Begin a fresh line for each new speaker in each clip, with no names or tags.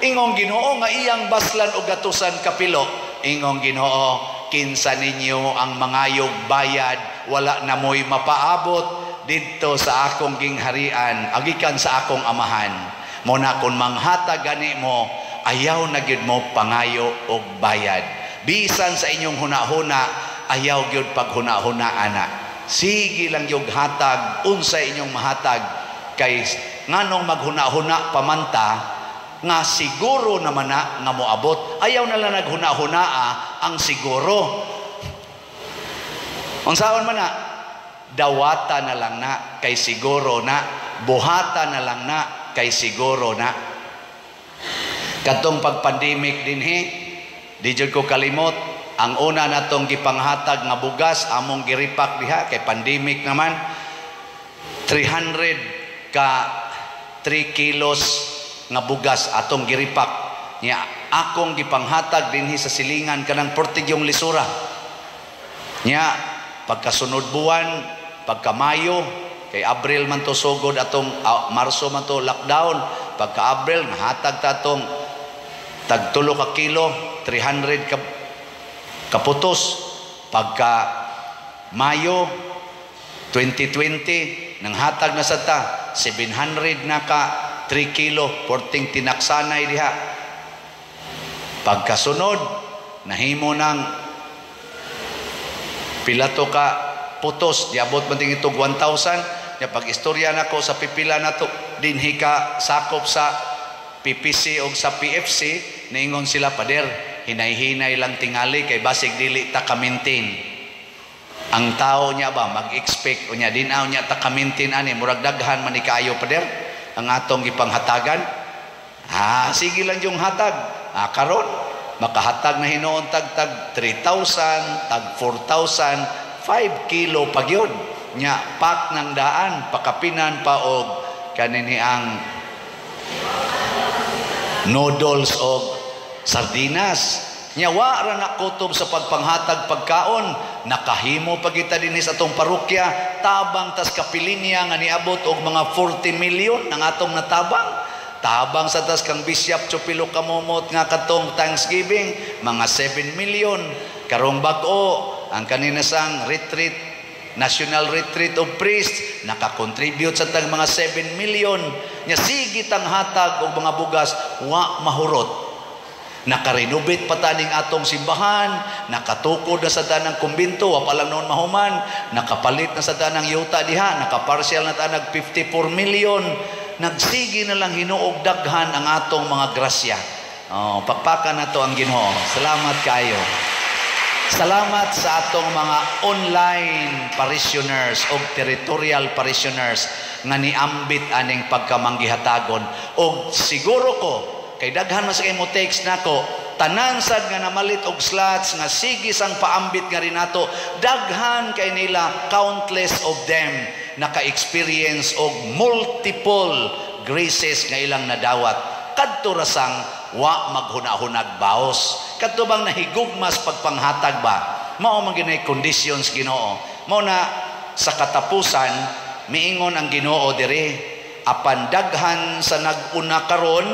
Ingong Ginoo nga iyang baslan og gatusan kapilo. Ingong Ginoo, kinsa ninyo ang mangayog bayad, wala na mo'y mapaabot dito sa akong gingharian, agikan sa akong amahan. Muna kung manghatag gani mo, ayaw na gyud mo pangayo og bayad. Bisan sa inyong hunahuna, ayaw gyud paghunahuna ana. Sige lang yung hatag, unsa inyong mahatag, kay nganong maghuna-huna pamanta, nga siguro naman na nga moabot. Ayaw na lang naghuna-hunaa ang siguro. Unsaon man na, dawata na lang na, kay siguro na, buhata na lang na, kay siguro na. Katong pag-pandemic din di jud ko kalimot, ang una natong gipanghatag nga bugas, among giripak diha, kay pandemic naman, 300 ka 3 kilos nga bugas atong giripak niya, akong gipanghatag dinhi sa silingan kanang portigyong lisura niya. Pagkasunod buwan, pagka Mayo, kay Abril man to sugod atong Marso man to lockdown, pagka Abril nahatag tatong tag 3 ka kilo 300 kaputos. Pagka Mayo 2020 nang hatag na sa ta 700 na ka 3 kilo, porting tinaksanay diha. Pagkasunod, nahimo ng pilato ka putos, diabot man ting itog 1,000. Ya pag-istorya nako sa pipila nato, dinhi ka sakop sa PPC o sa PFC, niingon sila, pader, hinay-hinay lang tingali, kay basig dili ta ka-maintain. Ang tao niya ba, mag-expect, o niya, dinaw niya ta ka-maintain ani, murag daghan man ikayo, pader, ang atong ipanghatagan. Sige lang yung hatag. Karon makahatag na hinoon tag 3,000, tag 4,000, 5 kilo pagyod nya, pak ng daan, pakapinan pa og kanini ang noodles o sardinas. Nya wa ra na kutob sa pagpanghatag pagkaon, nakahimo pagita dinhi sa atong parokya, tabang tas kapilinya nga niabot og mga 40 million ang atong natabang. Tabang sa tas kang Bishop Chupilo Kamumot nga katong Thanksgiving, mga 7 million. Karong bag-o ang kanina sang retreat, National Retreat of Priests, nakakontribute sa tag mga 7 million. Nya sige tang hatag og mga bugas, wa mahurot. Nakarenovate pa taning atong simbahan, nakatukod na sa tanang kumbinto, wa pa lang noon mahuman, nakapalit na sa tanang yuta diha, nakaparsyal na tanang 54 million. Nagsigi na lang hinuog daghan ang atong mga grasya. Pakpakan na to ang Ginoo. Salamat kayo. Salamat sa atong mga online parishioners o territorial parishioners nga niambit aning pagkamanggihatagon. O siguro ko, kay daghan mas kay mo text nako, tanan sad nga namalit og slots nga sige sang paambit nga rin nato, daghan kay nila, countless of them naka-experience og multiple graces nga ilang nadawat. Kadto rasang wa maghuna-hunag baos, kadto bang nahigugmas pagpanghatag ba, mao man ginay conditions Ginoo. Mao na sa katapusan miingon ang Ginoo diri, apan daghan sa nag-una karon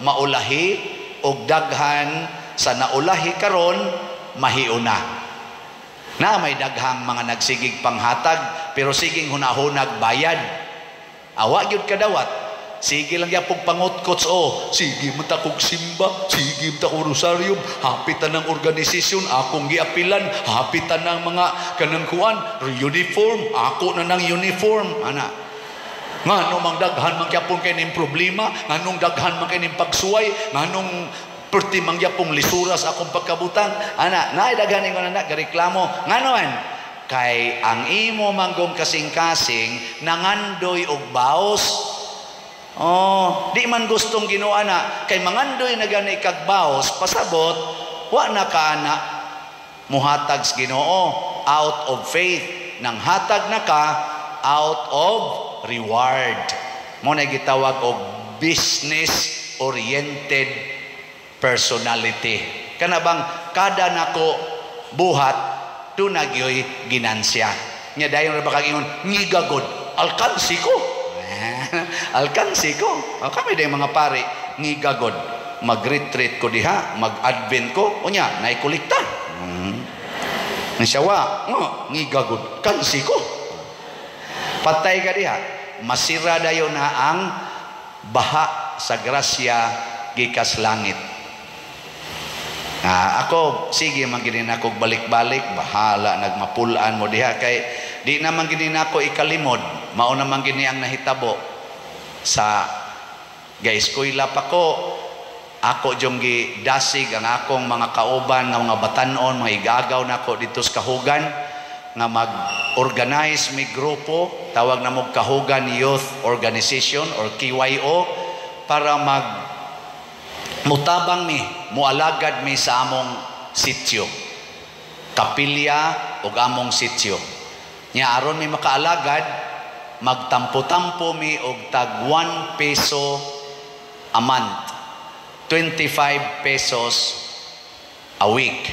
maulahi, og daghan sa naulahi karon mahiuna. Na may daghang mga nagsigig panghatag pero siging hunahunag bayad. Awa gyud kadawat, sige lang yapog pangutkots, sige man ta kog simba, sige man ta kog rosaryo, hapitan ng organisasyon akong giapilan, hapitan ng mga kanang kuan uniform, ako na ng uniform ana. Nganong mang daghan man gyapon kay ning problema, nganong daghan man kay ning pagsuway, nganong perti man gyapon lisura sa akong pagkabutang. Ana, naay daghan ning anak gareklamo. Nganon, kay ang imo manggong kasing-kasing nangandoy og baos. Di man gustong Ginoo ana, kay mangandoy na gani kag baos, pasabot wa na kaana muhatag sa Ginoo out of faith, nang hatag na ka out of reward. Mo na gitawag og business oriented personality. Kana bang kada nako buhat tunagyoy ginansya. Nya dayon ra ba kag ingon ngigagod alkansi ko. Alkansi ko. Kami day mga pare ngigagod. mag-retreat ko diha, mag-advent ko, unya, naikolekta. Nasyawa, ngigagod, kansi ko. Patay ka diha, masira dayon na ang baha sa grasya gikas langit. Ako, sige, maginin ako balik-balik, bahala, nagmapulaan mo diha, kay di naman ginin ako ikalimod, mao naman gini ang nahitabo. Sa eskwela pa ko, ako diyong gidasig ang akong mga kauban nga mga batanon, mga igagaw na ako dito sa Kahugan, nga mag-organize may grupo, tawag na mo Kahugan Youth Organization or KYO, para mutabang mi, mualagad mi sa among sityo, kapilya o among sityo. Nya aron mi makaalagad, magtampo-tampo mi og tag 1 peso a month, 25 pesos a week.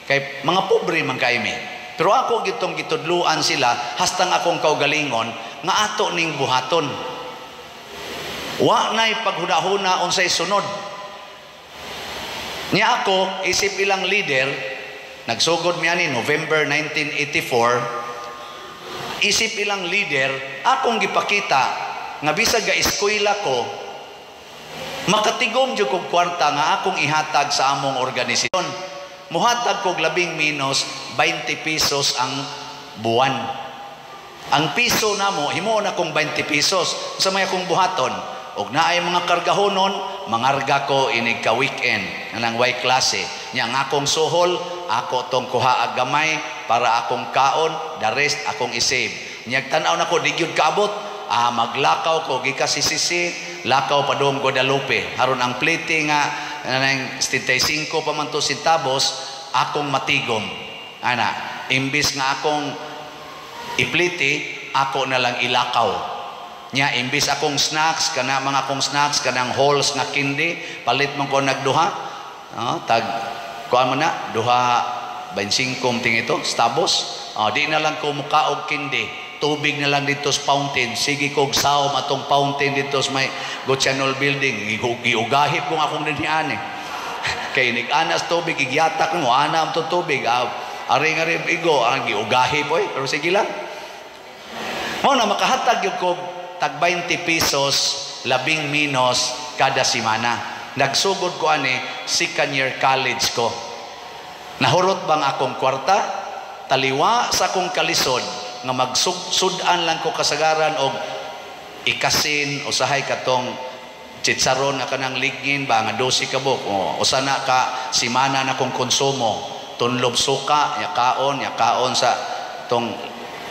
Kay mga pobre man kay mi. Pero ako gitong gitudluan sila, hastang akong kaugalingon nga ato ning buhaton. Wa nay paghuna-huna unsay sunod. Niya ako, isip ilang leader, nagsugod miya ni November 1984, isip ilang leader, akong gipakita, nga bisag ga eskwela ko, makatigom jud kog kwarta nga akong ihatag sa among organisasyon. Muhatag kog labing minus 20 pesos ang buwan. Ang piso namo, himo na kong 20 pesos. Sa may akong buhaton, og naay mga kargahonon, mangarga ko inig ka weekend nang way klase. Nya nga akong suhol, ako tong kuha ag gamay para akong kaon, the rest akong isave. Nya tan-aw nako di gyud kaabot, maglakaw ko gikas Sisisi, lakaw pa doong Guadalupe. Haron ang plete nga nang 75 pa man to centavos, akong matigom. Ana, imbis nga akong iplite, ako na lang ilakaw. Nya imbis akong snacks kana mga akong snacks kanang halls nga kindi, palit man ko nagduha, tag kuan man na duha 25 ting ito stabos, di na lang ko mukaog kindi, tubig na lang dito sa fountain, sige kog saom atong fountain dito sa may Goccianol building, giugahip kung akong dinhian kay nig-anas tubig igyatak mo ana am to tubig, ari-ari igo ang giugahip oy, pero sige lang. Mo na makahatag yung kog tag 20 pesos labing minos kada semana. Nagsugod ko ani second year college ko. Nahurot bang akong kwarta? Taliwa sa akong kalisod nga magsudan lang ko kasagaran og ikasin usahay katong chitsaron nga kanang lignin ba nga 12 ka buok usa na ka semana na kong konsumo. Tunlob suka ya kaon sa tong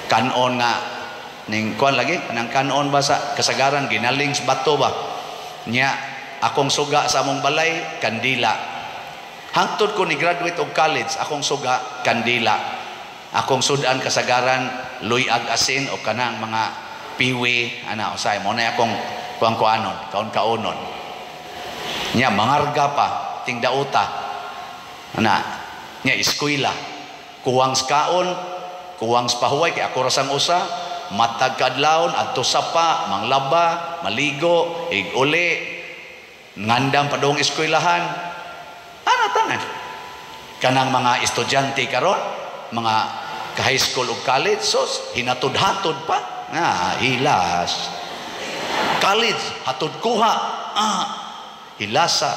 kanon nga ning kuan lagi kanang kanon ba sa kasagaran ginaling sa bato ba nya akong suga sa among balay kandila. Hangtod ko ni graduate og college akong suga kandila. Akong sudan kasagaran luyag asin o kanang mga piwi ana usay mo na akong kuan-kuanon kaon-kaonon nya mangarga pa tingdauta ana nya eskwela kuwang kaon kuwang pahuway kay ako rasang usa matag kadlawon adto sapa manglaba maligo ig-uli ngandam padong eskwelahan ana tanan kanang mga estudyante karon mga ka high school ug college sos hinatod-hatod pa hilas college hatod kuha hilasa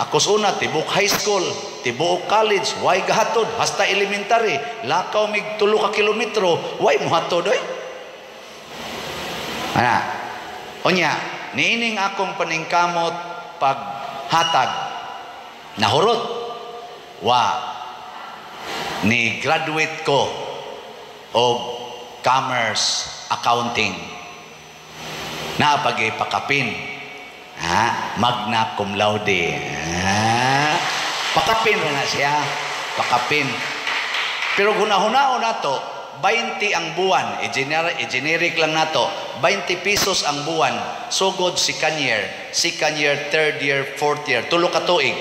ako una tibok high school tibuok college way gahatod hasta elementary lakaw mig 3 ka kilometro way mo hatod oy ana onya niining akong paningkamot paghatag nahurot ni graduate ko og commerce accounting na pagipakapin magna cum laude pakapin na siya pakapin pero hunahunao na to 20 ang buwan generic lang na to 20 pesos ang buwan sugod second year third year fourth year tulo ka tuig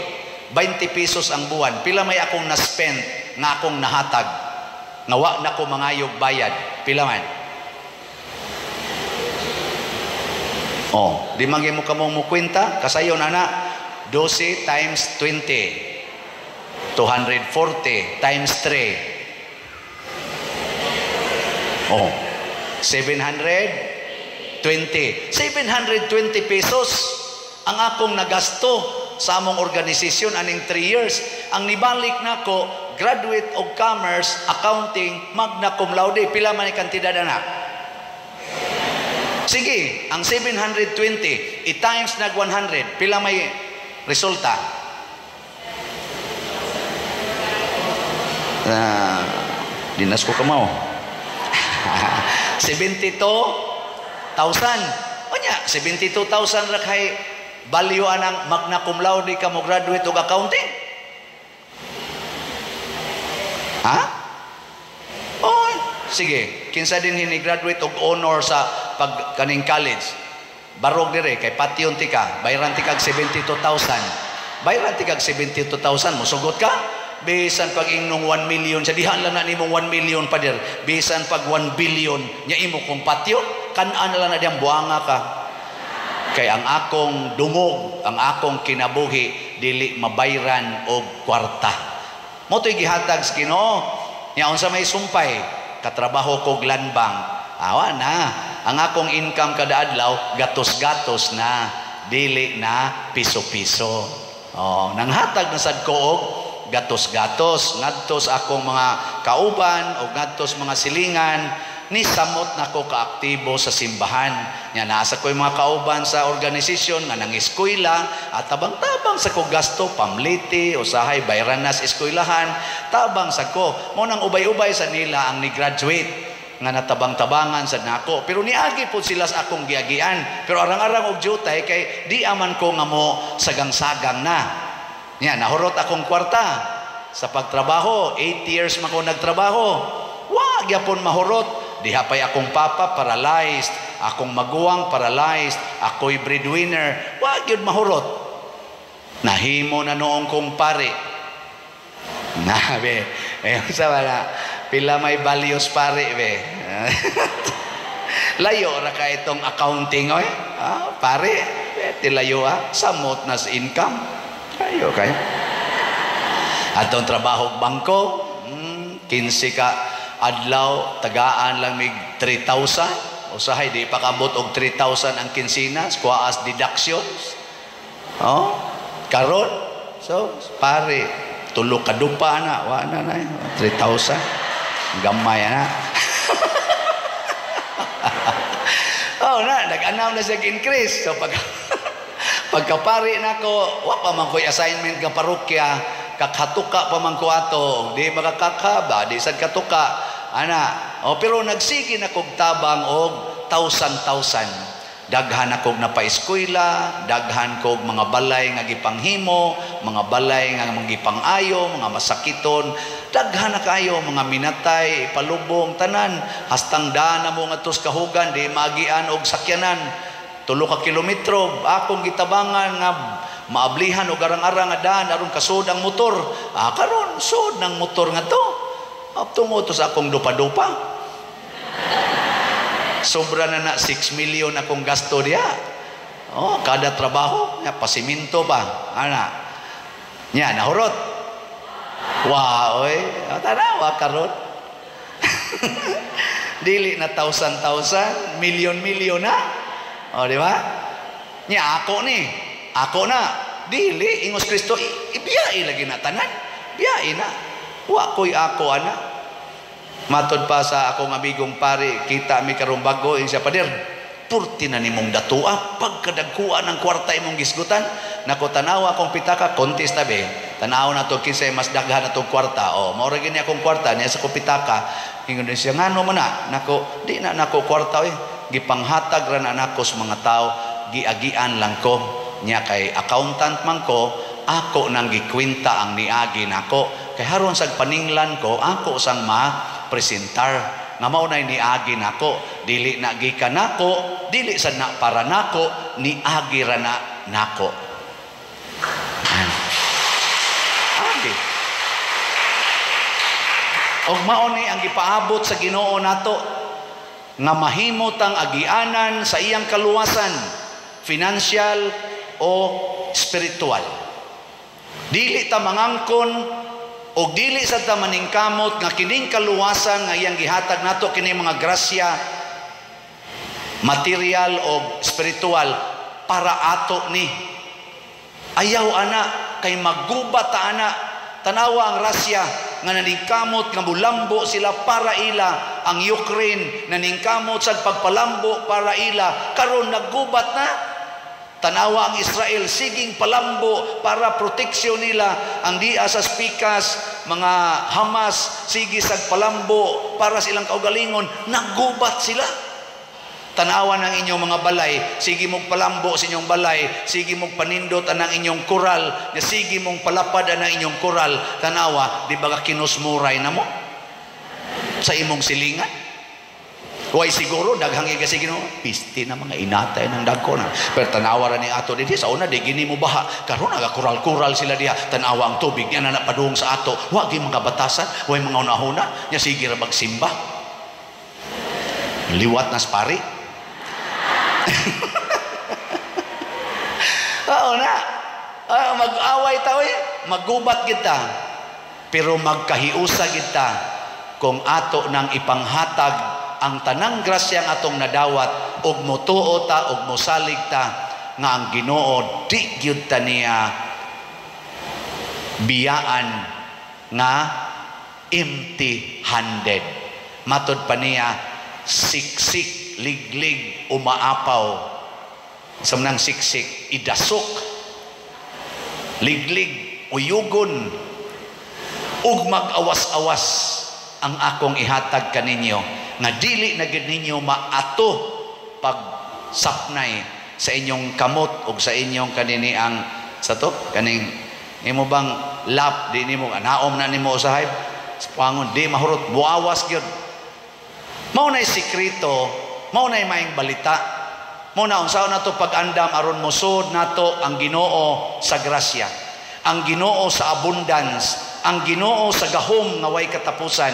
20 pesos ang buwan pila may akong na-spend nga akong nahatag nga wa na ko mangayog bayad pila man di manggi mo kamong mukwenta kasayon ana 12 times 20. 240 times 3. Oh, 720 pesos ang akong nagasto sa among organisasyon aning 3 years. Ang nibalik nako, graduate of commerce, accounting, magna cum laude. Pila man ni kantidad ana? Sige, ang 720 i-times nag 100, pila may resulta? Dinas ko kamaw. 72,000. Onya, 72,000 ra kay value anang magna cum laude ka mo graduate og accounting. Ha? Oh, sige. Kinsa din hini graduate og honor sa pag kaning college. Barog dire kay patyon ti ka, bayaran ti kag 72,000. Bayaran ti kag 72,000 mo sugot ka? Bisan pag ingnong 1 million, sa dihan lang na nimong 1 million pa dir. Bisan pag 1 billion, nya imo kong patyo, kanaan na lang na diyang buanga ka. Kay ang akong dungog, ang akong kinabuhi, dili mabayran og kwarta. Moto'y gihatag sa Ginoo. Nya unsa may sumpay, katrabaho kog land bank. Awa na, ang akong income kada adlaw, gatos-gatos na, dili na piso-piso. Oh, nanghatag na sad ko og gatos-gatos ngadtos akong mga kauban o ngadtos mga silingan ni samot nako kaaktibo sa simbahan nya nasa ko'y mga kauban sa organisasyon nga nang eskwela at tabang-tabang sa ko gasto pamliti usahay bayran nas eskwelahan tabang sa ko mo nang ubay-ubay sa nila ang ni graduate nga natabang-tabangan sa nako pero niagi po sila sa akong giagian pero arang-arang og jutay kay di aman ko nga mo sagang-sagang na. Yan, nahurot akong kwarta sa pagtrabaho. 8 years man ko nagtrabaho. Wag yapon mahurot. Dihapay akong papa, paralyzed. Akong maguwang, paralyzed. Ako'y breadwinner. Wag yun mahurot. Nahimo na noong kong pare. Be. Sa wala. Pila may values pare, be. Layo ra ka itong accounting, oy. Pare, tilayo samot na sa income. Kayo. Atong trabaho bangko, 15 ka adlaw, tagaan lang mig 3,000. Usahay, di pa kabot og 3,000 ang kinsinas, kuha as deductions. Oh, karon. So, pare, tulo ka dupa na, wala na, 3,000. Gamay na. Oh, nag-announce na siya increase. So, pagkapari na ko, wa pa man ko'y assignment ng parokya, kakatuka pa man ko ato, di makakakaba, di sad katuka, pero nagsige na kog tabang og 1,000. Daghan na kog napaeskwela, daghan kog mga balay nga gipanghimo, mga balay nga magipangayo, mga masakiton, daghan na kayo, mga minatay, palubong, tanan, hastang daan na mo nga tos kahugan, di maagian og sakyanan, 3 ka kilometro, akong gitabangan nga maablihan o garang-arang nga daan aron kasod ang motor. Karon sud ng motor nga to. Tungo to sa akong dupa-dupa. Sobra na 6 million akong gasto diya. Kada trabaho, pasiminto pa. Nya nahurot. Wow, tanawa karon. Dili na 1,000, million na. Di ba? Nya ako na dili ingos Kristo ibiyai lagi na tanan biyai na wa koy ako ana matod pa sa akong amigong pare kita mi karong bago siya pader purti na nimong datua pagkadagkuan ng kwarta imong gisgutan nako tanawa akong pitaka contest tabi tanaw na to kinsay mas daghan na tong kwarta mao ra gini akong kwarta niya sa pitaka ingon siya ngano man na nako di na nako kwarta gipanghatag ra na nako sa mga tao giagian lang ko nya kay accountant man ko ako nang gikwenta ang niagi nako kay haron sa paninglan ko ako sang ma-presentar nga mao nay niagi nako dili na gikan nako dili sad na para nako niagi ra na nako agi og mao ni ang gipaabot sa Ginoo nato nga mahimot ang agianan sa iyang kaluwasan financial o spiritual. Dili ta mangangkon o dili sa ta maningkamot nga kining kaluwasan nga iyang gihatag nato kini mga grasya material o spiritual para ato ni. Ayaw ana kay maggubat ta ana. Tanawa ang Russia nga naningkamot nga mulambo sila para ila, ang Ukraine naningkamot sa pagpalambo para ila, karon naggubat na. Tanawa ang Israel siging palambo para proteksyon nila, ang diya sa spikas mga Hamas sige sa palambo para silang kaugalingon, naggubat sila. Tanawa ng inyong mga balay, sige mong palambo sa inyong balay, sige mong panindot anang inyong koral, na sige mong palapad anang inyong koral. Tanawa, di ba ka kinusmuray na mo sa imong silingan? Huwag siguro, daghang sige no, pisti na mga inatay ng dagko na. Pero tanawa rin ni ato dito, sa una, di gini mo baha. Karoon, nagakural-kural sila diya. Tanawa ang tubig, niya na napadung sa ato. Huwag yung mga batasan, huwag yung mga unahuna, niya sige rin magsimba. Liwat na spari. Oo na. Mag-away tao maggubat kita. Pero magkahiusa kita kung ato nang ipanghatag ang tanang grasyang atong nadawat ug motuo ta ug mosalig ta nga ang Ginoo di gyud ta niya biyaan nga empty-handed. Matod pa niya siksik, liglig, umaapaw. Samnang siksik, idasok, liglig, uyugon, ug mag-awas-awas ang akong ihatag kaninyo, nga dili na gid ninyo maato pag sapnay sa inyong kamot ug sa inyong kaniniang sa to kaning imo bang lap di nimo naom na nimo usahay sa pangon di mahurot buawas gyud. Mao nay sikreto, mao nay maayong balita, mao na unsaon nato pag-andam aron mosud nato ang Ginoo sa grasya, ang Ginoo sa abundance, ang Ginoo sa gahom nga way katapusan.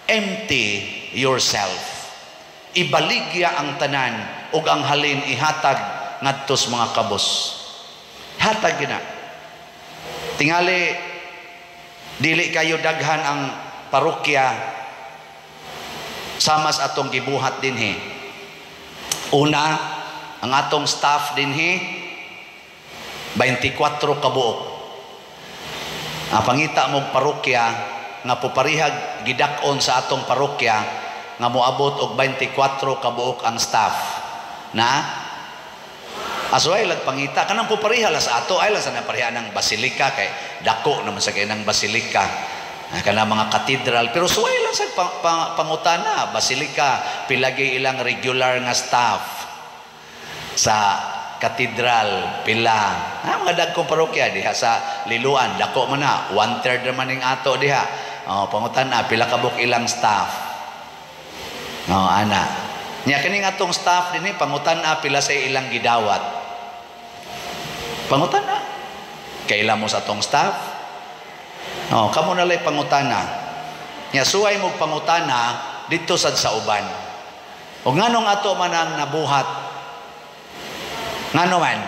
Empty yourself, ibaligya ang tanan ug ang halin ihatag ngadto sa mga kabos. Hatag gina. Tingali dili kayo daghan ang parokya samas atong gibuhat dinhi. Una, ang atong staff dinhi 24 ka buok. Ang pangita mong parokya nga puparihag gidakon sa atong parokya nga moabot og 24 ka buok ang staff. Na asway lag pangita kanang pupariha la sa ato ay la sa napariha ng basilika kay dako naman sa kanang basilika. Kana mga katedral pero suway lang sa pangutana basilika pilagi ilang regular nga staff sa katedral pila mga dagkong parokya diha sa Liloan dako man na 1/3 naman ning ato diha pangutana pila kabuk ilang staff ana nya kining atong staff dinhi pangutana pila sa ilang gidawat pangutana kaila mo sa atong staff. Kamo na lay pangutana. Nya suway mo pangutana dito sad sa uban. O nganong ato man ang nabuhat? Ngano man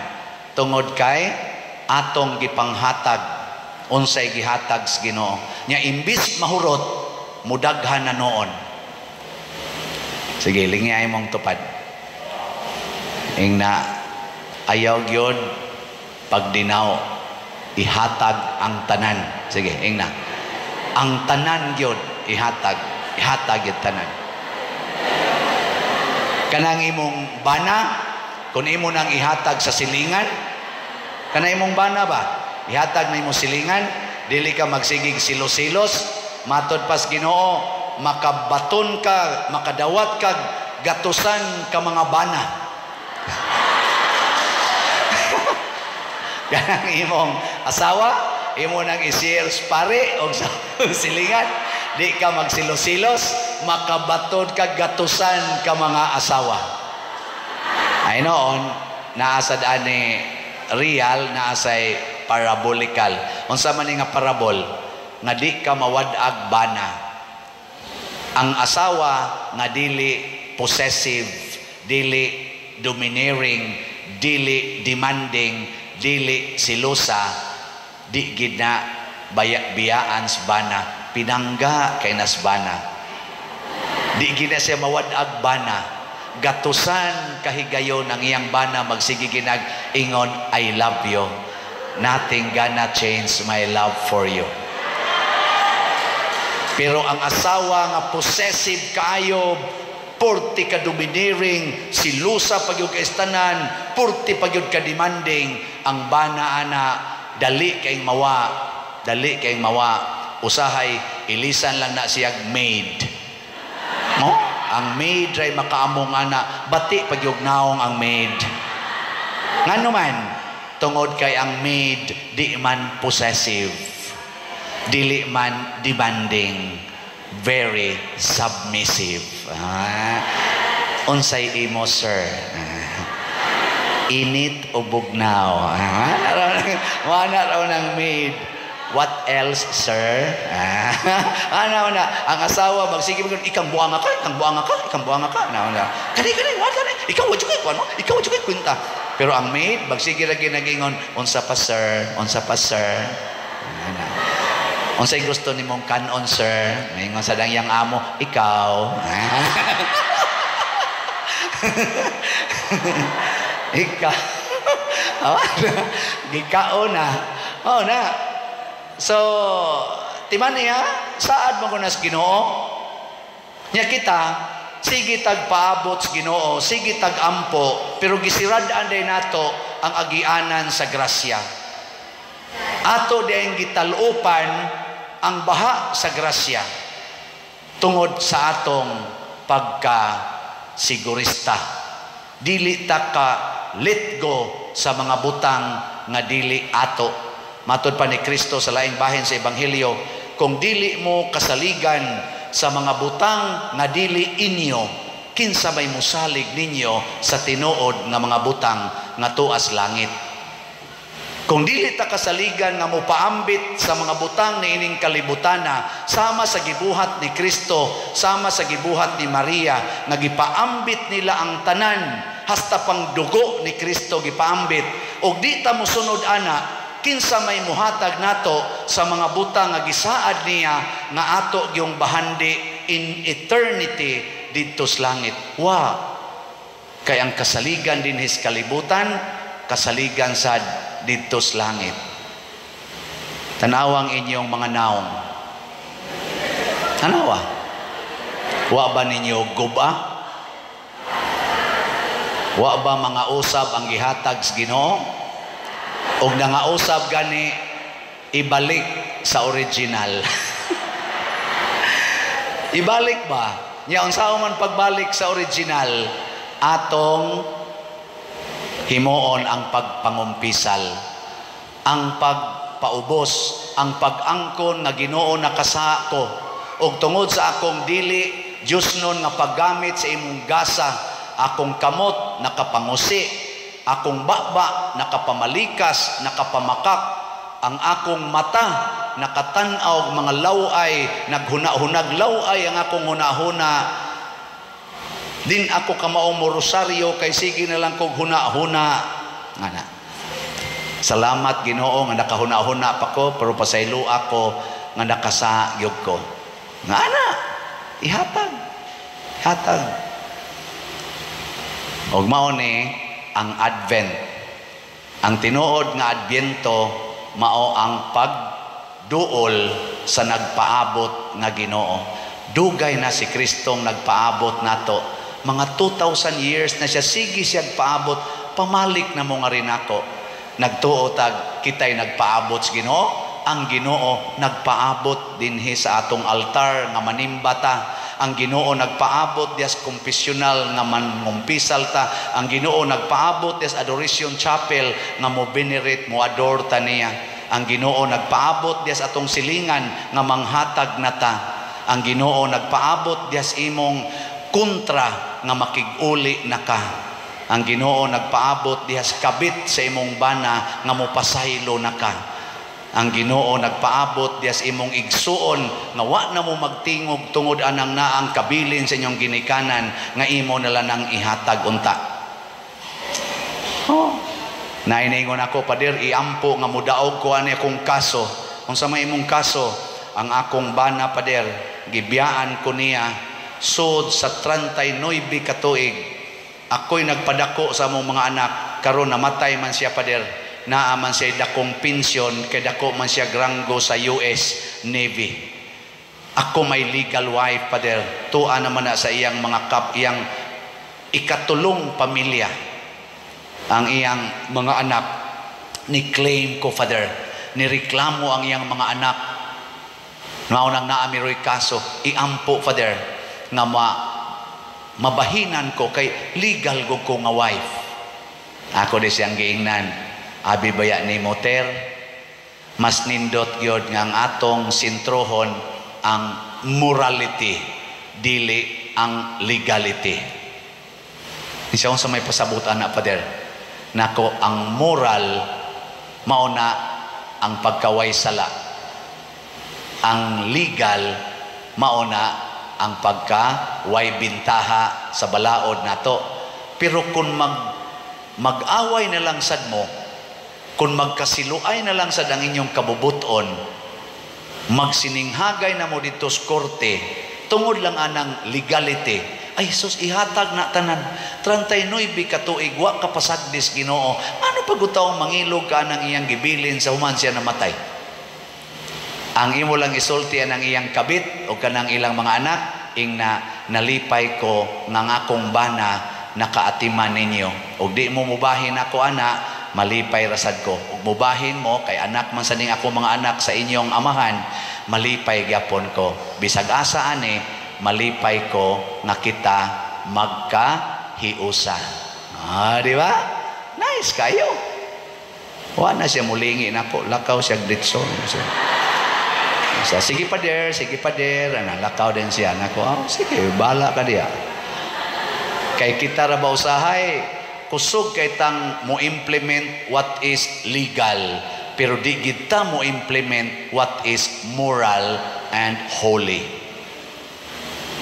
tungod kay atong gipanghatag unsay gihatag sa Ginoo. Nya imbis mahurot mudaghan na noon. Sige lingi mong tupad. Ingna ayaw gyud pagdinaw ihatag ang tanan. Sige, ingna. Ang tanan gyud ihatag gyud tanan. Kanang imong bana kun imo nang ihatag sa silingan, kanang imong bana ba? Ihatag na imong silingan, dili ka magsigig silos-silos, matod pas Ginoo, makabaton ka, makadawat ka gatusan ka mga bana. Kanang imong asawa, imo nang i-share pare o sa silingan, di ka magsilos-silos, makabatod ka gatusan ka mga asawa. Ay noon, naasad ani real, naasay parabolikal. Unsa man nga parabol, nga di ka mawadag bana. Ang asawa nga dili possessive, dili domineering, dili demanding, dili silusa, di gina biyaan sa bana, pinangga kay nas bana. Di gina siya mawadag bana, gatusan kahigayon ang iyang bana, magsige ginag ingon, I love you. Nothing gonna change my love for you. Pero ang asawa nga possessive kaayo, purti ka domineering, silusa pagyud ka istanan, purti pagyud ka demanding, ang bana ana dali kayong mawa, usahay ilisan lang na siyag maid. No? Ang maid ray makaamong ana, bati pagyud naong ang maid. Ngano man tungod kay ang maid di man possessive, dili man demanding, very submissive. Unsay imo, sir? Init o bugnaw? Wala raw ng maid. What else, sir? Ano na? Ang asawa magsige mo, ikang buanga ka. Kani, wala na. Ikaw wajud kay kuan mo. Ikaw wajud kay kwenta. Pero ang maid magsige ra ginagingon, unsa pa, sir? Unsay gusto nimong kanon, sir? Maingon sa dangyang amo, ikaw. Ikaw. Gikao na. Oh na. So, timan niya, saad mo kunas Ginoo? Nya kita, sige tagpaabot sa Ginoo, sige tagampo, pero gisirad-an day nato ang agianan sa grasya. Ato dayang gitalupan ang baha sa grasya tungod sa atong pagka-sigurista. Dili ta ka let go sa mga butang nga dili ato. Matod pa ni Kristo sa laing bahin sa Ebanghelyo, kung dili mo kasaligan sa mga butang nga dili inyo, kinsa may musalig ninyo sa tinuod nga mga butang nga tuas langit. Kung dili ta kasaligan nga mopaambit sa mga butang ni ining kalibutana, sama sa gibuhat ni Kristo, sama sa gibuhat ni Maria, nga gipaambit nila ang tanan, hasta pang dugo ni Kristo gipaambit, og di ta mosunod ana, kinsa may muhatag nato sa mga butang nga gisaad niya nga ato gyung bahandi in eternity didto sa langit. Kay ang kasaligan din his kalibutan, kasaligan sad didto sa langit. Tanawang inyong mga naong. Tanawa. Wa ba ninyo guba? Wa ba mga usab ang gihatag sa Ginoo? Og nangausab gani ibalik sa original. Ibalik ba? Nya unsa man pagbalik sa original, atong himuon ang pagpangumpisal, ang pagpaubos, ang pag-angkon nga Ginoo nakasa ko, og tungod sa akong dili Dios nun nga paggamit sa imong gasa, akong kamot nakapangusi, akong baba nakapamalikas, nakapamakak, ang akong mata nakatan-aw mga laway, naghuna-hunag laway ang akong huna-huna. Din ako kamaong mo rosaryo, kay sige na lang kog huna-huna. Ngana. Salamat Ginoo nga nakahuna-huna pa ko, pero pasaylo ako nga nakasagyog ko. Ngana. Ihatag. Og mao ni ang Advent. Ang tinuod nga Adbyento mao ang pagduol sa nagpaabot nga Ginoo. Dugay na si Kristong nagpaabot nato. Mga 2,000 years na siya, sige siya paabot, pamalik na mo nga rin ako. Nagtuotag, kita'y nagpaabot sa Ginoo. Ang Ginoo nagpaabot dinhi sa atong altar nga manimbata. Ang Ginoo nagpaabot dias confessional nga manumpisal ta. Ang Ginoo nagpaabot dias adoration chapel nga mo venerate, mo adore ta niya. Ang Ginoo nagpaabot dias atong silingan nga manghatag na ta. Ang Ginoo nagpaabot dias imong kontra nga makig-uli na ka. Ang Ginoo nagpaabot dias kabit sa imong bana nga mopasaylo na ka. Ang Ginoo nagpaabot dias imong igsuon nga wa na mo magtingog tungod anang naang kabilin sa inyong ginikanan nga imo nala nang ihatag unta. Naingon ako, pader, iampo nga mudaog ko ani akong kaso. Kung sa may imong kaso, ang akong bana, pader, gibiyaan ko niya sud sa 39 katuig. Ako'y nagpadako sa among mga anak, karon namatay man siya, pader. Naaman siya dakong pensyon, kay dako man siya granggo sa US Navy. Ako may legal wife, pader. Tuan naman na sa iyang mga iyang ikatulong pamilya. Ang iyang mga anak, ni-claim ko, Father. Nireklamo ang iyang mga anak. Maunang naamiroy kaso, iampo, Father, nga mabahinan ko kay legal ko nga wife. Ako di siyang giingnan. Abi baya ni Moter, mas nindot gyud nga ang atong sintrohon ang morality, dili ang legality. Isang sa may pasabutan na, Father, nako ang moral mauna ang pagkaway sala, ang legal mauna ang pagkaway bintaha sa balaod nato. Pero kung mag-away na lang sad mo, kung magkasiluay na lang sad ang inyong kabubuton, magsininghagay na mo dito sa korte tungod lang anang legality, ay sus, ihatag na tanan 39 katuig wa ka pasagdis Ginoo. Ano pag utaw mangilog ka nang iyang gibilin sa human siya namatay? Ang imo lang isulti ang iyang kabit o kanang ilang mga anak, ing nalipay ko ng akong bana nakaatiman ninyo. Og di mo mubahin ako, ana, malipay rasad ko. Og mubahin mo kay anak man sa ning ako mga anak sa inyong amahan, malipay gyapon ko. Bisag asa ani, malipay ko nga kita magkahiusa. Di ba? Nice kayo. Wa na siya mulingi nako, lakaw siya ditson. So, sige pader, lakaw din siya nako. Sige, bala ka diya. Kay kita ra ba usahay, kusog kay tang mo implement what is legal, pero di kita mo implement what is moral and holy.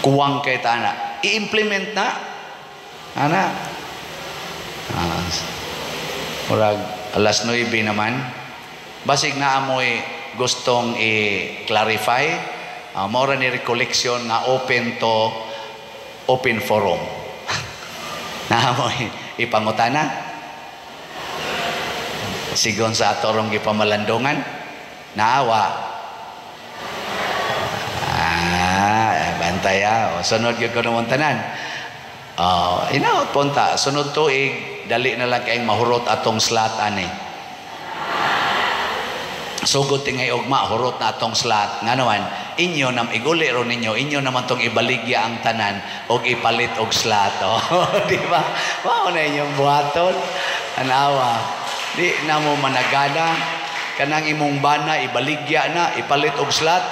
Kuwang kay tana, i-implement na ana. Murag alas 9 naman, basig na amoy gustong i-clarify, mora ni recollection nga open forum. Na amoy ipangutana sigon sa atorong gipamalandungan, naawa. Bantaya, sunod yung kunong tanan. Inaot punta, sunod tuig, dali na lang kayong mahurot atong slot ani. Sugod tingay ugma, hurot na atong slot. Nga naman, inyo nam iguli ron ninyo, inyo naman tong ibaligya ang tanan og ipalit og slot. Di ba? Wow na inyong buhaton. Anawa. Di na mo managana. Kanang imong bana, ibaligya na, ipalit og slot.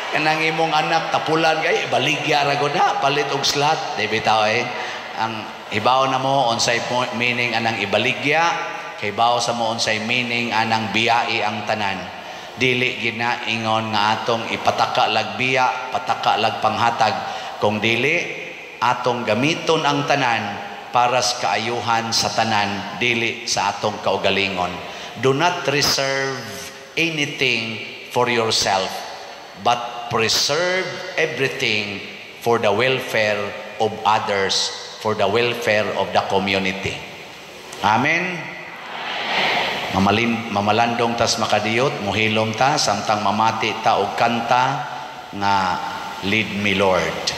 Kanang imong anak, tapulan kay, ibaligya rago na, palit og slot. Di bitaw ang ibaw na mo, unsay meaning anang ibaligya, kay bawo sa mo unsay meaning anang biyai ang tanan. Dili ginaingon nga atong ipataka lag biya, pataka lag panghatag, kung dili atong gamiton ang tanan para sa kaayuhan sa tanan, dili sa atong kaugalingon. Do not reserve anything for yourself, but preserve everything for the welfare of others, for the welfare of the community. Amen. Mamalandong tas makadiyot, muhilom ta, samtang mamati ta og kanta nga Lead Me Lord.